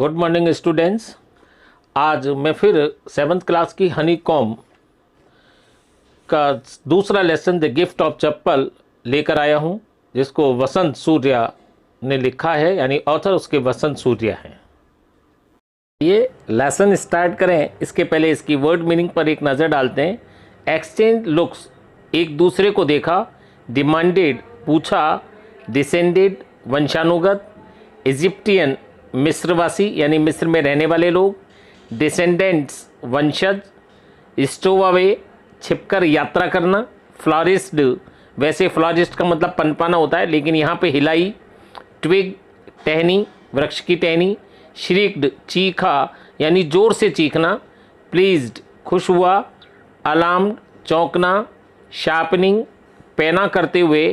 Good morning students. आज मैं फिर 7th क्लास की हनी कॉम का दूसरा लेसन द गिफ्ट ऑफ चप्पल लेकर आया हूँ, जिसको वसंत सूर्या ने लिखा है, यानी ऑथर उसके वसंत सूर्या हैं। ये लेसन स्टार्ट करें इसके पहले इसकी वर्ड मीनिंग पर एक नज़र डालते हैं। एक्सचेंज लुक्स, एक दूसरे को देखा। डिमांडेड, पूछा। डिसेंडेड, वंशानुगत। इजिप्टियन, मिस्रवासी यानी मिस्र में रहने वाले लोग। डिसेंडेंट्स, वंशज। स्टोव अवे, छिपकर यात्रा करना। फ्लॉरिस्ट, वैसे फ्लॉरिस्ट का मतलब पनपाना होता है, लेकिन यहाँ पे हिलाई। ट्विग, टहनी, वृक्ष की टहनी। श्रीक्ड, चीखा यानी जोर से चीखना। प्लीज्ड, खुश हुआ। अलार्म्ड, चौंकना। शार्पनिंग, पैना करते हुए।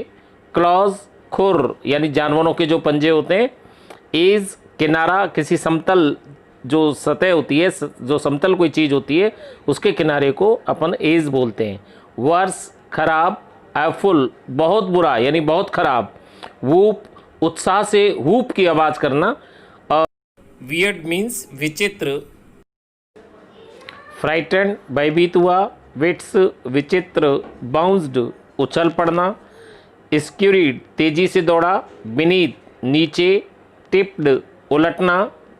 क्लॉज, खुर यानी जानवरों के जो पंजे होते हैं। एज, किनारा, किसी समतल जो सतह होती है, जो समतल कोई चीज़ होती है, उसके किनारे को अपन एज बोलते हैं। वर्स, खराब। एफुल, बहुत बुरा यानी बहुत खराब। वूप, उत्साह से वूप की आवाज़ करना। और वियर्ड मीन्स विचित्र। फ्राइटन, भयभीत हुआ। विट्स, विचित्र। बाउंस्ड, उछल पड़ना। स्क्यूरिड, तेजी से दौड़ा। बीनीथ, नीचे। टिप्ड, उलटना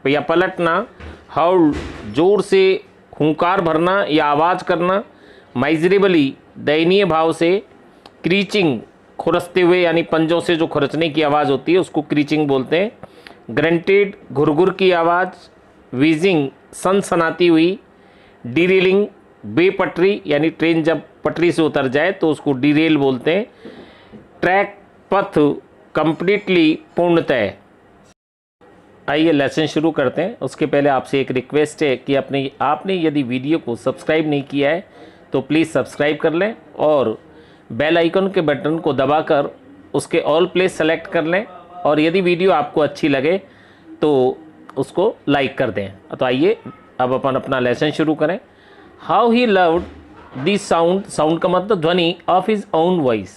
या पलटना। हाउल, जोर से हुंकार भरना या आवाज़ करना। माइजरेबली, दयनीय भाव से। क्रीचिंग, खुरसते हुए यानी पंजों से जो खुरचने की आवाज़ होती है उसको क्रीचिंग बोलते हैं। ग्रंटेड, घुरघुर की आवाज़। वीजिंग, सनसनाती हुई। डीरेलिंग, बेपटरी यानी ट्रेन जब पटरी से उतर जाए तो उसको डीरेल बोलते हैं। ट्रैक, पथ। कंप्लीटली, पूर्णतः। आइए लेसन शुरू करते हैं। उसके पहले आपसे एक रिक्वेस्ट है कि आपने यदि वीडियो को सब्सक्राइब नहीं किया है तो प्लीज़ सब्सक्राइब कर लें और बेल आइकन के बटन को दबाकर उसके ऑल प्लेस सेलेक्ट कर लें, और यदि वीडियो आपको अच्छी लगे तो उसको लाइक कर दें। तो आइए अब अपन अपना लेसन शुरू करें। How he loved the sound, sound का मतलब ध्वनि, ऑफ हिज ओन वॉइस।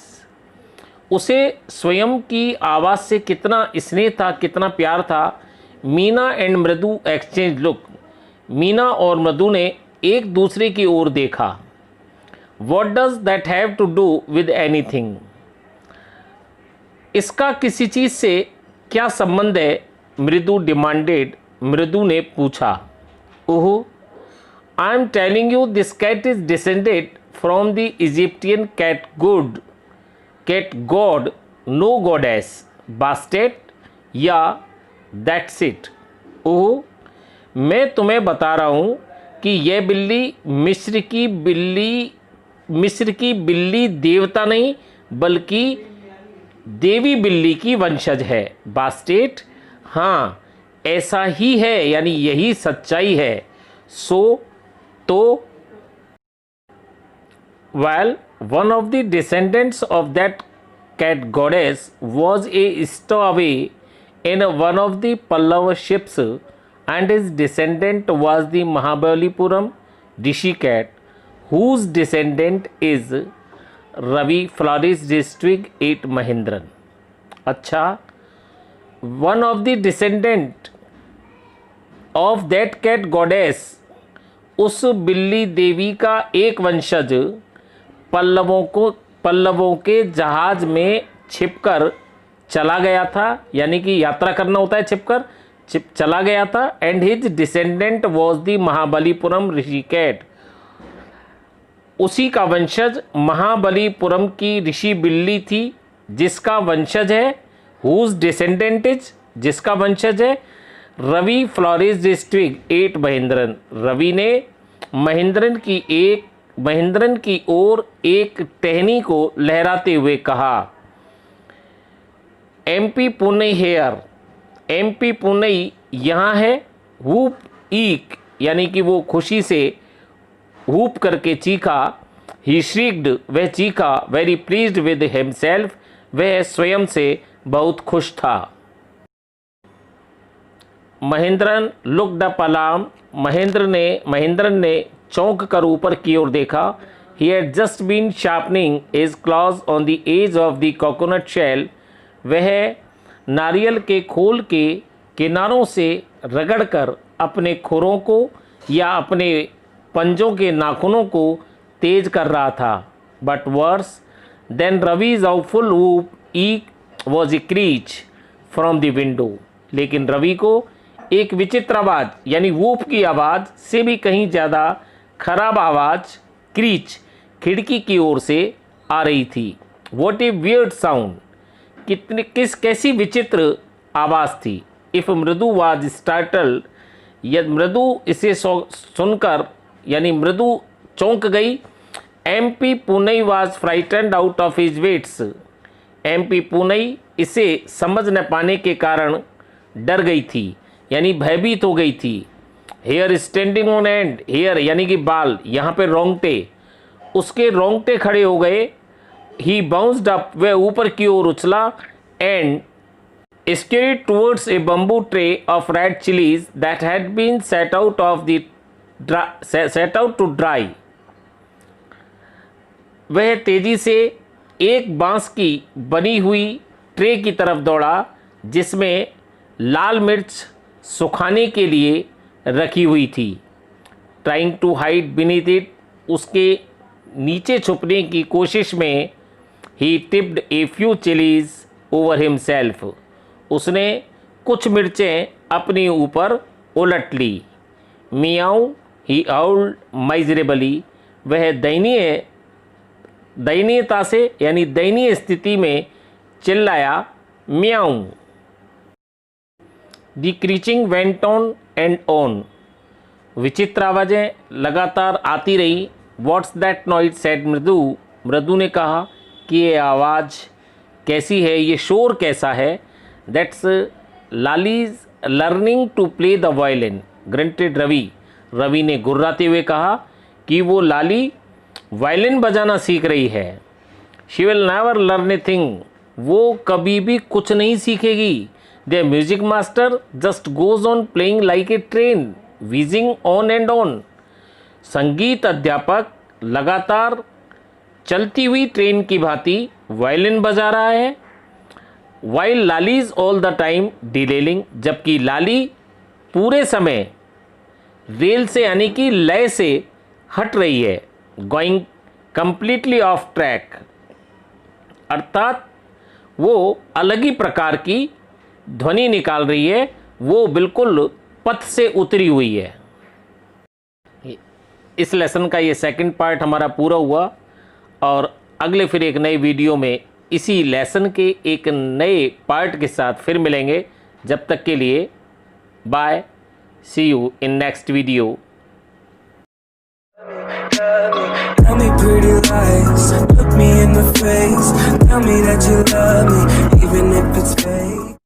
उसे स्वयं की आवाज़ से कितना स्नेह था, कितना प्यार था। Meena and Mridu exchange look, Meena और मृदु ने एक दूसरे की ओर देखा। What does that have to do with anything, इसका किसी चीज़ से क्या संबंध है। मृदु डिमांडेड, मृदु ने पूछा। Oh, I am telling you this cat is descended from the Egyptian cat god, no goddess, Bastet या दैट्स इट। ओह, मैं तुम्हें बता रहा हूँ कि यह बिल्ली मिस्र की बिल्ली देवता नहीं बल्कि देवी बिल्ली की वंशज है। बास्टेट, हाँ ऐसा ही है यानी यही सच्चाई है। सो, तो। Well, one of the descendants of that cat goddess was a stowaway in one of the Pallava ships, and his descendant was the Mahabalipuram Rishi cat, whose descendant is Ravi Flores district 8 Mahindran. अच्छा, one of the descendant of that cat goddess, उस बिल्ली देवी का एक वंशज पल्लवों के जहाज में छिपकर चला गया था, यानी कि यात्रा करना होता है छिपकर, चला गया था। And his descendant was the Mahabalipuram Rishi cat, उसी का वंशज महाबलीपुरम की ऋषि बिल्ली थी, जिसका वंशज है। हुज डिसेंडेंट इज, जिसका वंशज है। रवि फ्लोरिस डिस्ट्रिक्ट 8 महेंद्रन, रवि ने महेंद्रन की ओर एक टहनी को लहराते हुए कहा। MP Pune here, MP Pune यहाँ है। वूप, ईक यानी कि वो खुशी से वूप करके चीखा। ही श्रीक्ड, वह चीखा। वेरी प्लीज्ड विद हिमसेल्फ, वह स्वयं से बहुत खुश था। Mahendran looked up alarm, Mahendran ने चौंक कर ऊपर की ओर देखा। He had just been sharpening his claws on the edge of the coconut shell, वह नारियल के खोल के किनारों से रगड़कर अपने खुरों को या अपने पंजों के नाखूनों को तेज कर रहा था। But worse than Ravi's awful whoop ई was a screech from the window. लेकिन रवि को एक विचित्र आवाज़ यानी वूप की आवाज़ से भी कहीं ज़्यादा खराब आवाज़ क्रीच खिड़की की ओर से आ रही थी। वॉट ए वियर्ड साउंड, कैसी विचित्र आवाज़ थी। इफ़ मृदु वाज स्टार्टल्ड, यदि मृदु इसे सुनकर यानी मृदु चौंक गई। MP Punai was frightened out of his wits, MP Punai इसे समझ न पाने के कारण डर गई थी यानी भयभीत हो गई थी। Hair standing on end, hair यानी कि बाल, यहाँ पे रोंगटे, उसके रोंगटे खड़े हो गए। ही बाउंस्ड अप, वह ऊपर की ओर उछला। And scurried towards a bamboo tray of red chilies that had been set out to dry. वह तेजी से एक बांस की बनी हुई ट्रे की तरफ दौड़ा जिसमें लाल मिर्च सुखाने के लिए रखी हुई थी। Trying to hide beneath it, उसके नीचे छुपने की कोशिश में ही tipped a few chillies over himself, उसने कुछ मिर्चें अपने ऊपर उलट ली। मियाऊ ही आउल्ड माइजरेबली, वह दयनीयता से यानी दयनीय स्थिति में चिल्लाया म्याऊ। The screeching went on and on, विचित्र आवाज़ें लगातार आती रही। व्हाट्स दैट नॉइज सेड मृदु, मृदु ने कहा कि ये आवाज़ कैसी है, ये शोर कैसा है। That's Lali's learning to play the violin, grunted Ravi, Ravi ने गुर्राते हुए कहा कि वो लाली वायलिन बजाना सीख रही है। She will never learn a thing, वो कभी भी कुछ नहीं सीखेगी। The music master just goes on playing like a train wheezing on and on, संगीत अध्यापक लगातार चलती हुई ट्रेन की भांति वायलिन बजा रहा है। While Lali's all the time डिलेलिंग, जबकि लाली पूरे समय रेल से यानी कि लय से हट रही है। गोइंग कंप्लीटली ऑफ ट्रैक, अर्थात वो अलग ही प्रकार की ध्वनि निकाल रही है, वो बिल्कुल पथ से उतरी हुई है। इस लेसन का ये सेकंड पार्ट हमारा पूरा हुआ और अगले फिर एक नए वीडियो में इसी लेसन के एक नए पार्ट के साथ फिर मिलेंगे। जब तक के लिए bye, see you in next video. Tell me pretty lies, look me in the face, tell me that you love me, even if it's fake.